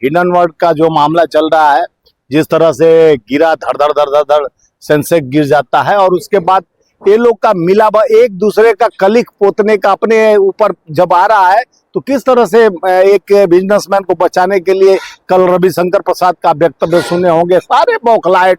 Hidden word का जो मामला चल रहा है, जिस तरह से गिरा धड़ धड़ धड़ धड़ धड़ सेंसेक्स गिर जाता है और उसके बाद ये लोग का मिला एक दूसरे का कलिक पोतने का अपने ऊपर जब आ रहा है, तो किस तरह से एक बिजनेसमैन को बचाने के लिए कल रविशंकर प्रसाद का वक्तव्य सुने होंगे, सारे बौखलाए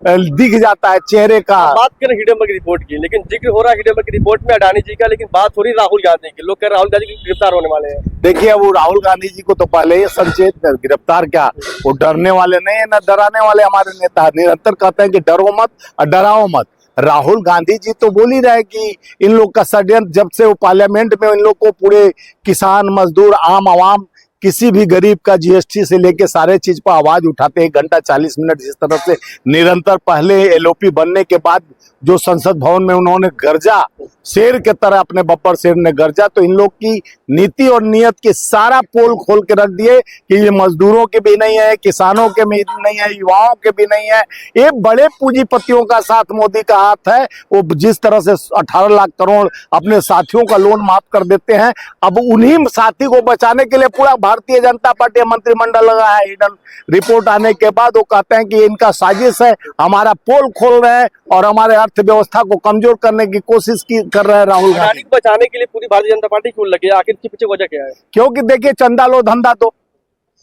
दिख जाता है चेहरे का। बात करें हिडेनबर्ग रिपोर्ट की, लेकिन जिक्र हो रहा है हिडेनबर्ग रिपोर्ट में अडानी जी का, लेकिन बात हो रही राहुल गांधी की। लोग कह रहे राहुल गांधी गिरफ्तार होने वाले हैं। देखिए, वो राहुल गांधी जी को तो पहले ही संचेत गिरफ्तार, क्या वो डरने वाले नहीं है, न डराने वाले। हमारे नेता निरंतर कहते हैं कि डरो मत और डराओ मत। राहुल गांधी जी तो बोल ही रहे कि इन लोग का षड्यंत्र, जब से वो पार्लियामेंट में इन लोग को पूरे किसान मजदूर आम आवाम किसी भी गरीब का जीएसटी से लेके सारे चीज पर आवाज उठाते हैं, 1 घंटा 40 मिनट जिस तरह से निरंतर पहले एलओपी बनने के बाद जो संसद भवन में उन्होंने गरजा, शेर के तरह अपने बब्बर शेर ने गरजा, तो इन लोग की नीति और नियत के सारा पोल खोल के रख दिए कि ये मजदूरों के भी नहीं है, किसानों के भी नहीं है, युवाओं के भी नहीं है। ये बड़े पूंजीपतियों का साथ मोदी का हाथ है। वो जिस तरह से 18 लाख करोड़ अपने साथियों का लोन माफ कर देते हैं, अब उन्हीं साथी को बचाने के लिए पूरा भारतीय जनता पार्टी मंत्रिमंडल लगा है। हिडन रिपोर्ट आने के बाद वो कहते हैं कि इनका साजिश है, हमारा पोल खोल रहे हैं और हमारे अर्थव्यवस्था को कमजोर करने की कोशिश कर रहे हैं राहुल गांधी। बचाने के लिए पूरी भारतीय जनता पार्टी क्यों लगी, आखिर इसके पीछे वजह क्या है? क्योंकि देखिए, चंदा लो धंधा दो,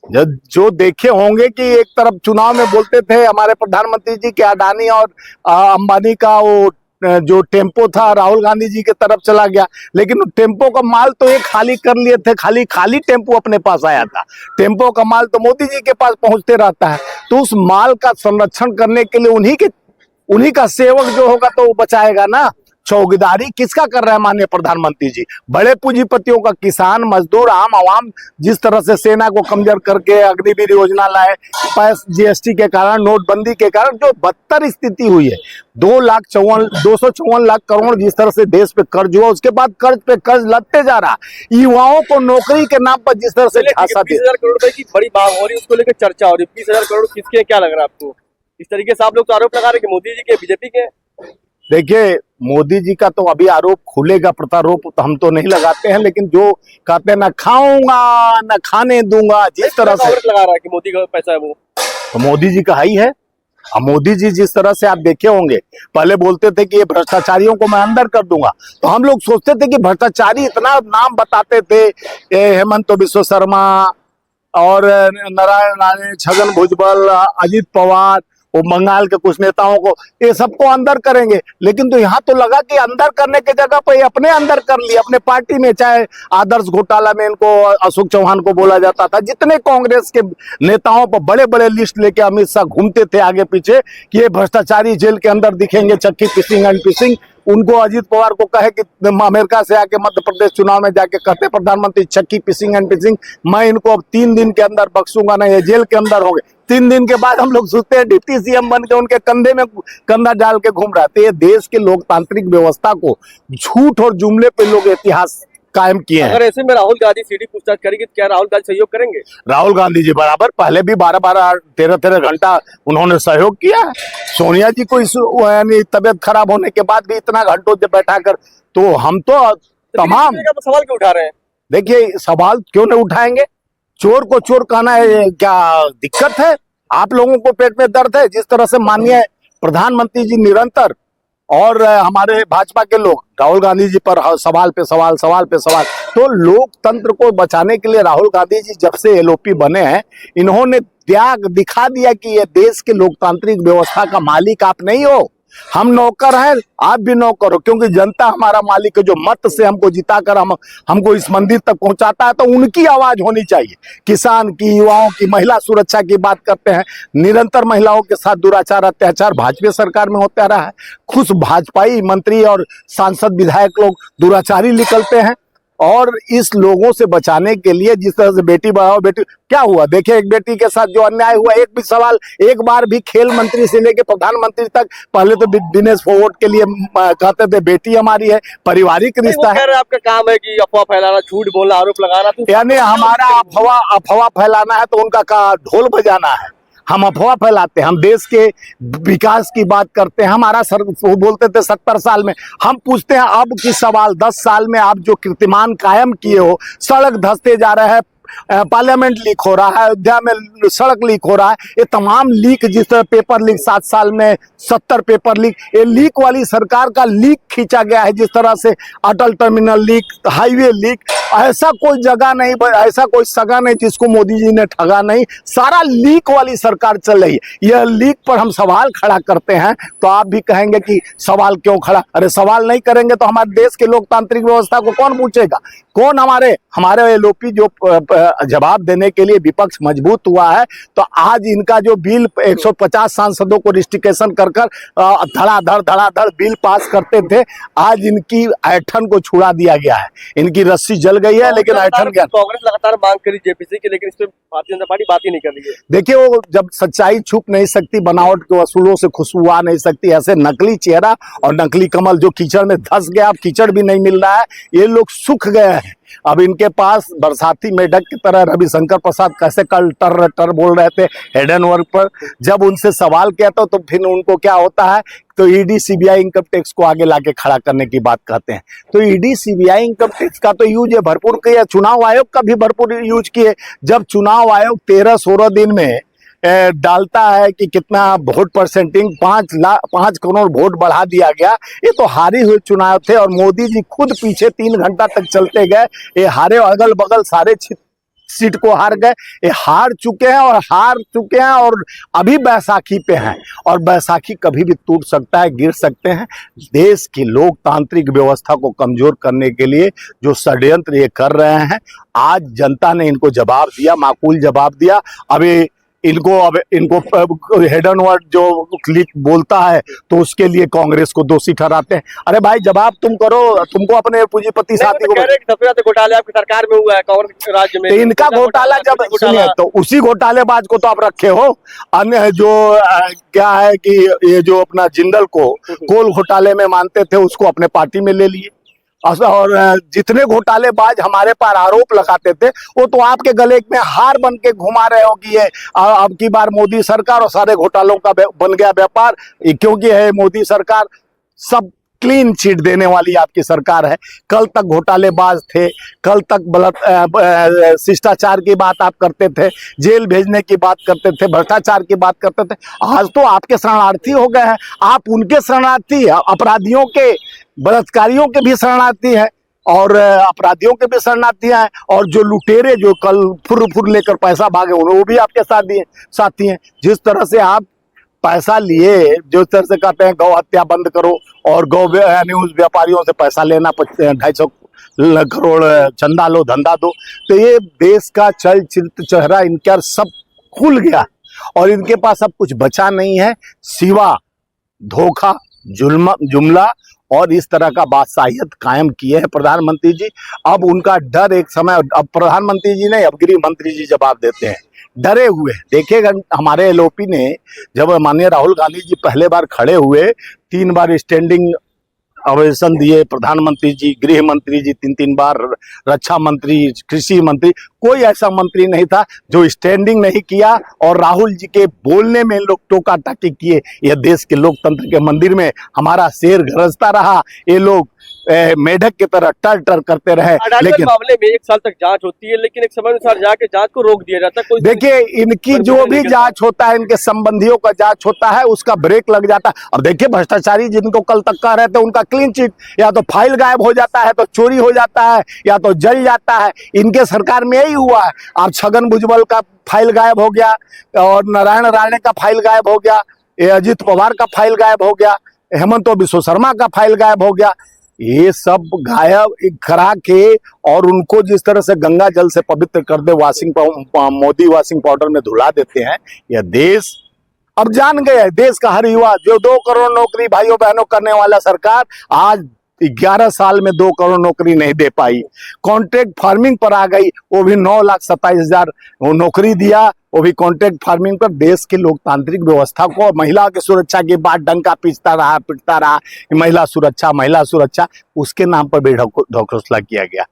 जो देखे होंगे कि एक तरफ चुनाव में बोलते थे हमारे प्रधानमंत्री जी के अडानी और अंबानी का वो जो टेम्पो था राहुल गांधी जी की तरफ चला गया, लेकिन टेम्पो का माल तो ये खाली कर लिए थे, खाली टेम्पो अपने पास आया था। टेम्पो का माल तो मोदी जी के पास पहुंचते रहता है, तो उस माल का संरक्षण करने के लिए उन्हीं का सेवक जो होगा तो वो बचाएगा ना। चौकीदारी किसका कर रहे हैं माननीय प्रधानमंत्री जी? बड़े पूंजीपतियों का। किसान मजदूर आम आवाम जिस तरह से सेना को कमजोर करके अग्निवीर योजना लाए, जीएसटी के कारण, नोटबंदी के कारण जो बदतर स्थिति हुई है, 254 लाख करोड़ जिस तरह से देश पे कर्ज हुआ, उसके बाद कर्ज पे कर्ज लगते जा रहा। युवाओं को नौकरी के नाम पर जिस तरह से 20,000 करोड़ रुपए की बड़ी मांग हो रही है, उसको लेकर चर्चा हो रही है। 20,000 करोड़ किसके, क्या लग रहा है आपको? इस तरीके से आप लोग तो आरोप लगा रहे हैं कि मोदी जी के, बीजेपी के। देखिए, मोदी जी का तो अभी आरोप खुलेगा, प्रत्यारोप तो हम तो नहीं लगाते हैं, लेकिन जो कहते हैं ना खाऊंगा ना खाने दूंगा, जिस तरह से लगा रहा है कि मोदी का पैसा है वो, तो मोदी जी का ही है। अब मोदी जी जिस तरह से आप देखे होंगे, पहले बोलते थे कि ये भ्रष्टाचारियों को मैं अंदर कर दूंगा, तो हम लोग सोचते थे कि भ्रष्टाचारी, इतना नाम बताते थे, हेमंत बिश्व शर्मा और नारायण राणे, छगन भुजबल, अजित पवार, वो बंगाल के कुछ नेताओं को, ये सबको अंदर करेंगे। लेकिन तो यहाँ तो लगा कि अंदर करने की जगह पर अपने अंदर कर लिए, अपने पार्टी में। चाहे आदर्श घोटाला में इनको अशोक चौहान को बोला जाता था, जितने कांग्रेस के नेताओं पर बड़े बड़े लिस्ट लेके अमित शाह घूमते थे आगे पीछे कि ये भ्रष्टाचारी जेल के अंदर दिखेंगे, चक्की पिसिंग एंड पिसिंग। उनको अजीत पवार को कहे कि अमेरिका से आके मध्य प्रदेश चुनाव में जाके कहते प्रधानमंत्री चक्की पिसिंग एंड पिसिंग, मैं इनको अब 3 दिन के अंदर बख्शूंगा नहीं, ये जेल के अंदर होंगे। 3 दिन के बाद हम लोग सोचते हैं डिप्टी सीएम बन के उनके कंधे में कंधा डाल के घूम रहे थे। ये देश के लोकतांत्रिक व्यवस्था को झूठ और जुमले पे लोग इतिहास कायम किए हैं। अगर ऐसे में राहुल गांधी सीधी पूछताछ करेंगे तो क्या राहुल गांधी सहयोग करेंगे? राहुल गांधी जी बराबर, पहले भी 12-12, 13-13 घंटा उन्होंने सहयोग किया है। सोनिया जी को यानी तबियत खराब होने के बाद भी इतना घंटों से बैठा कर, तो हम तो तमाम सवाल क्यों उठा रहे हैं? देखिए, सवाल क्यों नहीं उठाएंगे? चोर को चोर कहना है क्या दिक्कत है? आप लोगों को पेट में दर्द है? जिस तरह से माननीय प्रधानमंत्री जी निरंतर और हमारे भाजपा के लोग राहुल गांधी जी पर सवाल पे सवाल, सवाल पे सवाल, तो लोकतंत्र को बचाने के लिए राहुल गांधी जी जब से एलओपी बने हैं, इन्होंने त्याग दिखा दिया कि ये देश के लोकतांत्रिक व्यवस्था का मालिक आप नहीं हो, हम नौकर हैं, आप भी नौकर हो। क्योंकि जनता हमारा मालिक है, जो मत से हमको जिताकर हमको इस मंदिर तक पहुंचाता है, तो उनकी आवाज होनी चाहिए। किसान की, युवाओं की, महिला सुरक्षा की बात करते हैं, निरंतर महिलाओं के साथ दुराचार अत्याचार भाजपा सरकार में होता रहा है। खुश भाजपाई मंत्री और सांसद विधायक लोग दुराचारी निकलते हैं, और इस लोगों से बचाने के लिए जिस तरह से बेटी बढ़ाओ बेटी, क्या हुआ देखिए, एक बेटी के साथ जो अन्याय हुआ, एक भी सवाल एक बार भी खेल मंत्री से लेके प्रधानमंत्री तक, पहले तो दिनेश फोगाट के लिए कहते थे बेटी हमारी है, पारिवारिक रिश्ता है। आपका काम है कि अफवाह फैलाना, झूठ बोलना, आरोप लगाना, तो यानी हमारा अफवाह फैलाना है, तो उनका ढोल बजाना है। हम अफवाह फैलाते हैं, हम देश के विकास की बात करते हैं। हमारा वो बोलते थे 70 साल में, हम पूछते हैं अब की सवाल 10 साल में आप जो कीर्तिमान कायम किए हो, सड़क धंसते जा रहे हैं, पार्लियामेंट लीक हो रहा है, अयोध्या में सड़क लीक हो रहा है, ये तमाम लीक, जिस तरह पेपर लीक 7 साल में 70 पेपर लीक, ये लीक वाली सरकार का लीक खींचा गया है। जिस तरह से अटल टर्मिनल लीक, हाईवे लीक, ऐसा कोई जगह नहीं, ऐसा कोई सगा नहीं जिसको मोदी जी ने ठगा नहीं, सारा लीक वाली सरकार चल रही है। यह लीक पर हम सवाल खड़ा करते हैं तो आप भी कहेंगे कि सवाल क्यों खड़ा, अरे सवाल नहीं करेंगे तो हमारे देश के लोकतांत्रिक व्यवस्था को कौन पूछेगा, कौन हमारे एलओपी जो जवाब देने के लिए विपक्ष मजबूत हुआ है। तो आज इनका जो बिल 150 सांसदों को रिस्ट्रिक्शन कर धड़ाधड़ बिल पास करते थे, आज इनकी ऐठन को छुड़ा दिया गया है, इनकी रस्सी जल गई है लेकिन ऐठन गया। कांग्रेस लगातार मांग करी जेपीसी की, लेकिन इस पे भारतीय जनता पार्टी बात ही नहीं कर रही है। देखिए, वो जब सच्चाई छुप नहीं सकती, बनावट के वसूलों से खुशबू आ नहीं सकती, ऐसे नकली चेहरा और नकली कमल जो कीचड़ में धंस गया, अब कीचड़ भी नहीं मिल रहा है, ये लोग सूख गए हैं। अब इनके पास बरसाती मेढक की तरह रविशंकर प्रसाद कैसे कल टर बोल रहे थे हेडन वर्क पर, जब उनसे सवाल किया तो फिर उनको क्या होता है, तो ईडी सीबीआई इनकम टैक्स को आगे लाके खड़ा करने की बात कहते हैं। तो ईडी सीबीआई इनकम टैक्स का तो यूज है भरपूर किया, चुनाव आयोग का भी भरपूर यूज किए। जब चुनाव आयोग 13-16 दिन में डालता है कि कितना वोट परसेंटिंग 5 करोड़ वोट बढ़ा दिया गया, ये तो हारे हुए चुनाव थे और मोदी जी खुद पीछे 3 घंटा तक चलते गए, ये हारे, अगल बगल सारे सीट को हार गए, ये हार चुके हैं और अभी बैसाखी पे हैं, और बैसाखी कभी भी टूट सकता है, गिर सकते हैं। देश की लोकतांत्रिक व्यवस्था को कमजोर करने के लिए जो षड्यंत्र ये कर रहे हैं, आज जनता ने इनको जवाब दिया, माकूल जवाब दिया। अभी इनको हेडन वर्ड जो क्लिक बोलता है तो उसके लिए कांग्रेस को दोषी ठहराते हैं। अरे भाई, जवाब तुम करो, तुमको अपने पूंजीपति साथी को सबसे ज्यादा घोटाले आपकी सरकार में हुआ है, कांग्रेस राज्य में। तो इनका घोटाला जब सुनिए, तो उसी घोटालेबाज को तो आप रखे हो। अन्य जो क्या है कि ये जो अपना जिंदल को कोल घोटाले में मानते थे, उसको अपने पार्टी में ले लिए, और जितने घोटालेबाज हमारे पर आरोप लगाते थे वो तो आपके गले में हार बन के घुमा रहे हो कि ये अब की बार मोदी सरकार और सारे घोटालों का बन गया व्यापार, क्योंकि है मोदी सरकार सब क्लीन चिट देने वाली आपकी सरकार है। कल तक घोटालेबाज थे, कल तक शिष्टाचार की बात आप करते थे, जेल भेजने की बात करते थे, भ्रष्टाचार की बात करते थे, आज तो आपके शरणार्थी हो गए हैं। आप उनके शरणार्थी, अपराधियों के, बलात्कारियों के भी शरणार्थी हैं और अपराधियों के भी शरणार्थी हैं, और जो लुटेरे जो कल फुर लेकर पैसा भागे वो भी आपके साथी हैं। जिस तरह से आप पैसा लिए, जो तरह से कहते हैं गौ हत्या बंद करो और गौ न्यूज व्यापारियों से पैसा लेना, 250 करोड़ चंदा लो, धंधा दो, तो ये देश का चलचित्र चेहरा इनका सब खुल गया और इनके पास अब कुछ बचा नहीं है सिवा धोखा, जुमला और इस तरह का बादशाहियत कायम किए हैं प्रधानमंत्री जी। अब उनका डर एक समय, अब प्रधानमंत्री जी नहीं, अब गृह मंत्री जी जवाब देते हैं, डरे हुए। देखिएगा, हमारे एलओपी ने जब माननीय राहुल गांधी जी पहले बार खड़े हुए, 3 बार स्टैंडिंग ओवेशन दिए, प्रधानमंत्री जी, गृह मंत्री जी 3 बार, रक्षा मंत्री, कृषि मंत्री, कोई ऐसा मंत्री नहीं था जो स्टैंडिंग नहीं किया। और राहुल जी के बोलने में लोग टोका टाकी किए। यह देश के लोकतंत्र के मंदिर में हमारा शेर गरजता रहा, ये लोग मेढक की तरह टर करते रहे। लेकिन मामले में 1 साल तक जांच होती है, लेकिन एक समय अनुसार जाके जांच को रोक दिया जाता है। देखिए, इनकी जो भी जांच होता है, इनके संबंधियों का जांच होता है, उसका ब्रेक लग जाता है। अब देखिए, भ्रष्टाचारी जिनको कल तक कह रहे थे, उनका क्लीन चिट, या तो फाइल गायब हो जाता है, तो चोरी हो जाता है, या तो जल जाता है। इनके सरकार में यही हुआ है। अब छगन भुजबल का फाइल गायब हो गया, और नारायण राणे का फाइल गायब हो गया, अजित पवार का फाइल गायब हो गया, हेमंत बिश्व शर्मा का फाइल गायब हो गया। ये सब गायब करा के और उनको जिस तरह से गंगा जल से पवित्र कर दे, मोदी वॉशिंग पाउडर में धुला देते हैं। यह देश अब जान गए, देश का हर युवा जो 2 करोड़ नौकरी भाइयों बहनों करने वाला सरकार आज 11 साल में 2 करोड़ नौकरी नहीं दे पाई। कॉन्ट्रैक्ट फार्मिंग पर आ गई, वो भी 9,27,000 नौकरी दिया, वो भी कॉन्ट्रैक्ट फार्मिंग पर। देश की लोकतांत्रिक व्यवस्था को महिला की सुरक्षा की बात डंका पिटता रहा, महिला सुरक्षा, उसके नाम पर बेढौसला किया गया।